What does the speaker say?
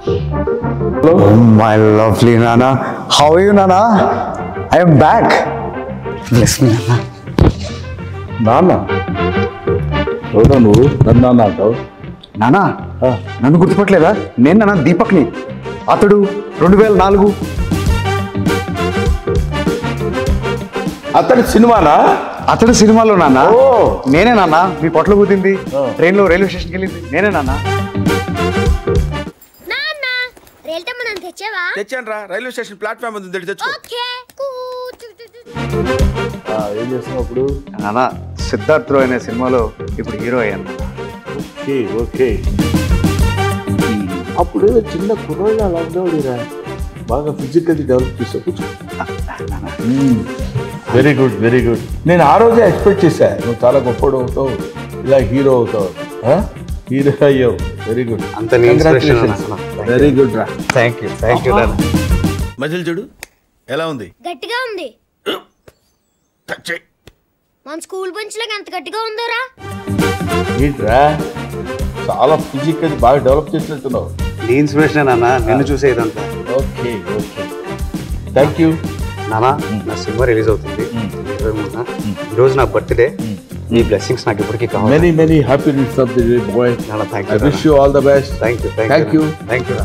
Oh, my lovely Nana. How are you, Nana? I am back. Bless me, Nana. నాన్న ఎవడా నువ్వు నన్ను నాన్న అంటావు? నానా నన్ను గుర్తుపట్టలేదా? నేను నాన్న దీపక్ని. అతడు 2004. అతని సినిమానా? అతడు సినిమాలో నాన్న. ఓ. నేనే నాన్న మీ పొట్ల కూతింది, ట్రైన్లో రైల్వే స్టేషన్కి వెళ్ళింది నేనే నాన్న. తెచ్చాను రా, రైల్వే స్టేషన్ ప్లాట్ఫామ్ ఉంది, తెచ్చుకో. ఏం చేస్తున్నావు అప్పుడు? నాన్న సిద్ధార్థ్ రాయ్ అనే సినిమాలో ఇప్పుడు హీరో అయ్యాను. Okay okay. అప్పుడు చిన్న కుర్రాళ్ళు అలా ఉండేవాడిరా, బాగా ఫిజికల్లీ డెవలప్ చేసావు. Very good very good. నేను ఆ రోజే ఎక్స్పెక్ట్ చేశా నువ్వు చాలా గొప్పడు అవుతావు, ఇలా హీరో అవుతావు. హీరో అయ్యావు. Very good. అంత వెరీ గుడ్ రా. థ్యాంక్ యూ నాన్న. మజిల్ చూడు ఎలా ఉంది? గట్టిగా ఉంది. మన స్కూల్ బెంచ్ లాగా ఎంత గట్టిగా ఉందోరా. ఏంట్రా చాలా ఫిజికల్లీ బాగా డెవలప్ చేసినట్టున్నావు. నీ ఇన్స్పిరేషన్ నాన్న, నిన్ను చూసే ఇదంతా. ఓకే ఓకే థ్యాంక్ యూ నానా. నా సినిమా రిలీజ్ అవుతుంది 23న. ఈరోజు నా బర్త్డే. మీ బ్లెస్సింగ్స్ నాకు ఇప్పటికీ కావాలి. Many many happy returns of the day boy. నాన్న thank I you. Wish you all the best. Thank you. Thank you. Thank you.